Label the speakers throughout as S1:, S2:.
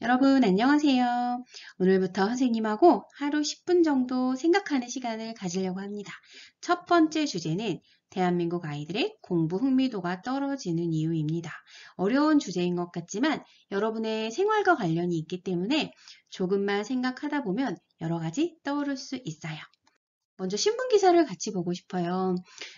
S1: 여러분 안녕하세요. 오늘부터 선생님하고 하루 10분 정도 생각하는 시간을 가지려고 합니다. 첫 번째 주제는 대한민국 아이들의 공부 흥미도가 떨어지는 이유입니다. 어려운 주제인 것 같지만 여러분의 생활과 관련이 있기 때문에 조금만 생각하다 보면 여러 가지 떠오를 수 있어요. 먼저 신문 기사를 같이 보고 싶어요.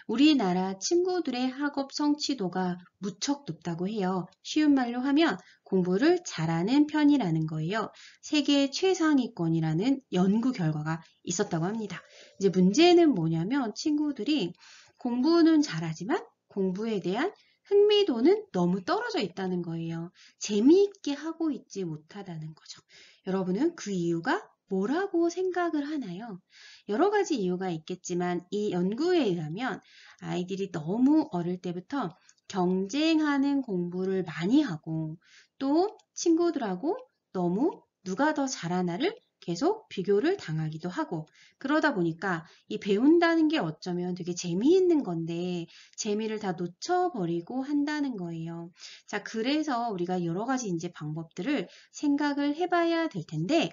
S1: 우리나라 친구들의 학업 성취도가 무척 높다고 해요. 쉬운 말로 하면 공부를 잘하는 편이라는 거예요. 세계 최상위권이라는 연구 결과가 있었다고 합니다. 이제 문제는 뭐냐면 친구들이 공부는 잘하지만 공부에 대한 흥미도는 너무 떨어져 있다는 거예요. 재미있게 하고 있지 못하다는 거죠. 여러분은 그 이유가 뭐라고 생각을 하나요? 여러 가지 이유가 있겠지만 이 연구에 의하면 아이들이 너무 어릴 때부터 경쟁하는 공부를 많이 하고 또 친구들하고 너무 누가 더 잘하나를 계속 비교를 당하기도 하고 그러다 보니까 이 배운다는 게 어쩌면 되게 재미있는 건데 재미를 다 놓쳐버리고 한다는 거예요. 자, 그래서 우리가 여러 가지 이제 방법들을 생각을 해봐야 될 텐데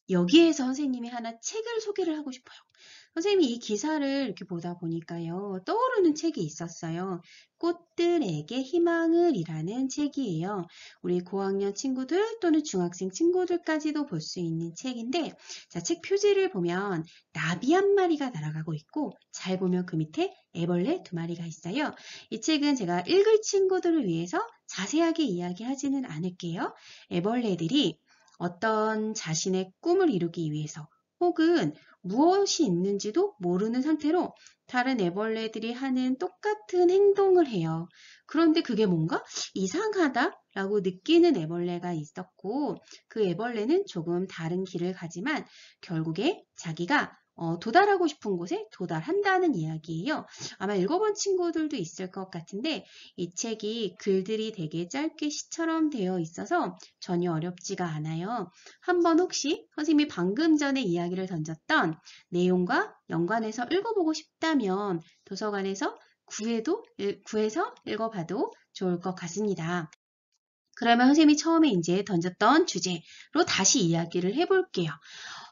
S1: 여기에서 선생님이 하나 책을 소개를 하고 싶어요. 선생님이 이 기사를 이렇게 보다 보니까요. 떠오르는 책이 있었어요. 꽃들에게 희망을 이라는 책이에요. 우리 고학년 친구들 또는 중학생 친구들까지도 볼 수 있는 책인데 자, 책 표지를 보면 나비 한 마리가 날아가고 있고 잘 보면 그 밑에 애벌레 두 마리가 있어요. 이 책은 제가 읽을 친구들을 위해서 자세하게 이야기하지는 않을게요. 애벌레들이 어떤 자신의 꿈을 이루기 위해서 혹은 무엇이 있는지도 모르는 상태로 다른 애벌레들이 하는 똑같은 행동을 해요. 그런데 그게 뭔가 이상하다라고 느끼는 애벌레가 있었고 그 애벌레는 조금 다른 길을 가지만 결국에 자기가 도달하고 싶은 곳에 도달한다는 이야기예요. 아마 읽어본 친구들도 있을 것 같은데 이 책이 글들이 되게 짧게 시처럼 되어 있어서 전혀 어렵지가 않아요. 한번 혹시 선생님이 방금 전에 이야기를 던졌던 내용과 연관해서 읽어보고 싶다면 도서관에서 구해서 읽어봐도 좋을 것 같습니다. 그러면 선생님이 처음에 이제 던졌던 주제로 다시 이야기를 해볼게요.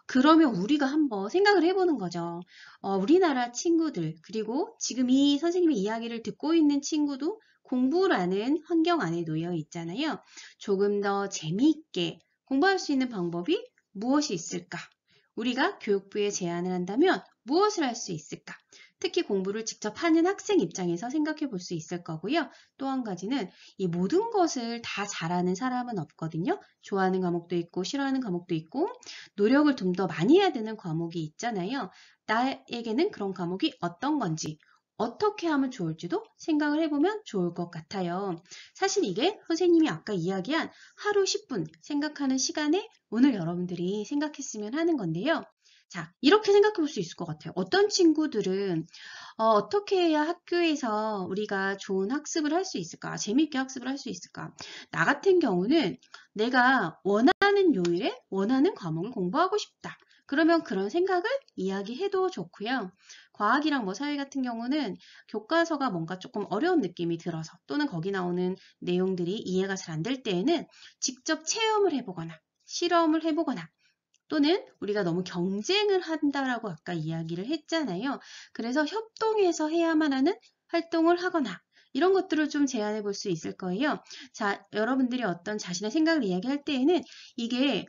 S1: 그러면 우리가 한번 생각을 해보는 거죠. 우리나라 친구들, 그리고 지금 이 선생님의 이야기를 듣고 있는 친구도 공부라는 환경 안에 놓여 있잖아요. 조금 더 재미있게 공부할 수 있는 방법이 무엇이 있을까? 우리가 교육부에 제안을 한다면 무엇을 할 수 있을까? 특히 공부를 직접 하는 학생 입장에서 생각해 볼 수 있을 거고요. 또 한 가지는 이 모든 것을 다 잘하는 사람은 없거든요. 좋아하는 과목도 있고 싫어하는 과목도 있고 노력을 좀 더 많이 해야 되는 과목이 있잖아요. 나에게는 그런 과목이 어떤 건지 어떻게 하면 좋을지도 생각을 해보면 좋을 것 같아요. 사실 이게 선생님이 아까 이야기한 하루 10분 생각하는 시간에 오늘 여러분들이 생각했으면 하는 건데요. 자, 이렇게 생각해 볼 수 있을 것 같아요. 어떤 친구들은 어떻게 해야 학교에서 우리가 좋은 학습을 할 수 있을까? 재미있게 학습을 할 수 있을까? 나 같은 경우는 내가 원하는 요일에 원하는 과목을 공부하고 싶다. 그러면 그런 생각을 이야기해도 좋고요. 과학이랑 뭐 사회 같은 경우는 교과서가 뭔가 조금 어려운 느낌이 들어서 또는 거기 나오는 내용들이 이해가 잘 안 될 때에는 직접 체험을 해보거나 실험을 해보거나 또는 우리가 너무 경쟁을 한다라고 아까 이야기를 했잖아요. 그래서 협동해서 해야만 하는 활동을 하거나 이런 것들을 좀 제안해 볼 수 있을 거예요. 자, 여러분들이 어떤 자신의 생각을 이야기할 때에는 이게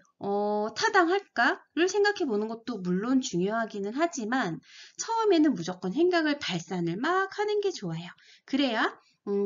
S1: 타당할까를 생각해 보는 것도 물론 중요하기는 하지만 처음에는 무조건 생각을 발산을 막 하는 게 좋아요. 그래야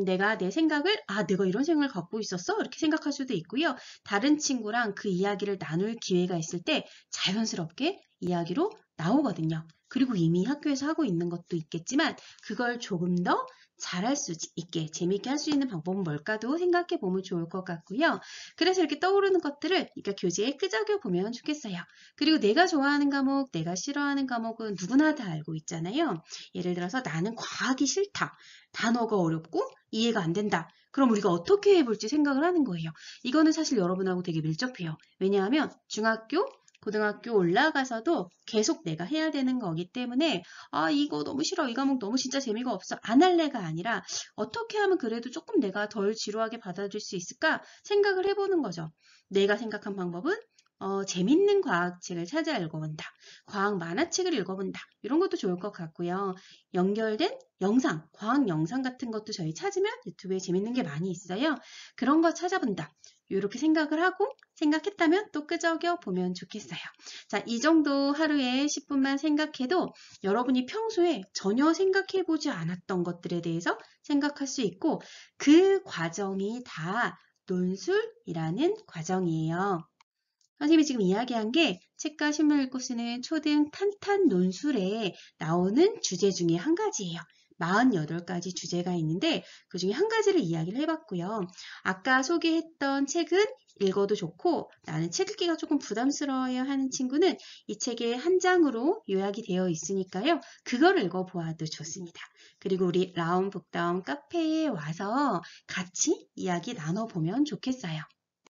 S1: 내가 내 생각을 내가 이런 생각을 갖고 있었어? 이렇게 생각할 수도 있고요. 다른 친구랑 그 이야기를 나눌 기회가 있을 때 자연스럽게 이야기로 나오거든요. 그리고 이미 학교에서 하고 있는 것도 있겠지만 그걸 조금 더 잘할 수 있게 재미있게 할 수 있는 방법은 뭘까도 생각해 보면 좋을 것 같고요. 그래서 이렇게 떠오르는 것들을 그러니까 교재에 끄적여 보면 좋겠어요. 그리고 내가 좋아하는 과목, 내가 싫어하는 과목은 누구나 다 알고 있잖아요. 예를 들어서 나는 과학이 싫다. 단어가 어렵고 이해가 안 된다. 그럼 우리가 어떻게 해볼지 생각을 하는 거예요. 이거는 사실 여러분하고 되게 밀접해요. 왜냐하면 중학교, 고등학교 올라가서도 계속 내가 해야 되는 거기 때문에 이거 너무 싫어. 이 과목 너무 진짜 재미가 없어. 안 할래가 아니라 어떻게 하면 그래도 조금 내가 덜 지루하게 받아들일 수 있을까 생각을 해보는 거죠. 내가 생각한 방법은 재밌는 과학책을 찾아 읽어본다. 과학 만화책을 읽어본다. 이런 것도 좋을 것 같고요. 연결된 영상, 과학 영상 같은 것도 저희 찾으면 유튜브에 재밌는 게 많이 있어요. 그런 거 찾아본다. 이렇게 생각을 하고 생각했다면 또 끄적여 보면 좋겠어요. 자, 이 정도 하루에 10분만 생각해도 여러분이 평소에 전혀 생각해보지 않았던 것들에 대해서 생각할 수 있고 그 과정이 다 논술이라는 과정이에요. 선생님이 지금 이야기한 게 책과 신문 읽고 쓰는 초등 탄탄 논술에 나오는 주제 중에 한 가지예요. 48가지 주제가 있는데 그 중에 한 가지를 이야기를 해봤고요. 아까 소개했던 책은 읽어도 좋고 나는 책 읽기가 조금 부담스러워요 하는 친구는 이 책의 한 장으로 요약이 되어 있으니까요. 그걸 읽어보아도 좋습니다. 그리고 우리 라움 북다운 카페에 와서 같이 이야기 나눠보면 좋겠어요.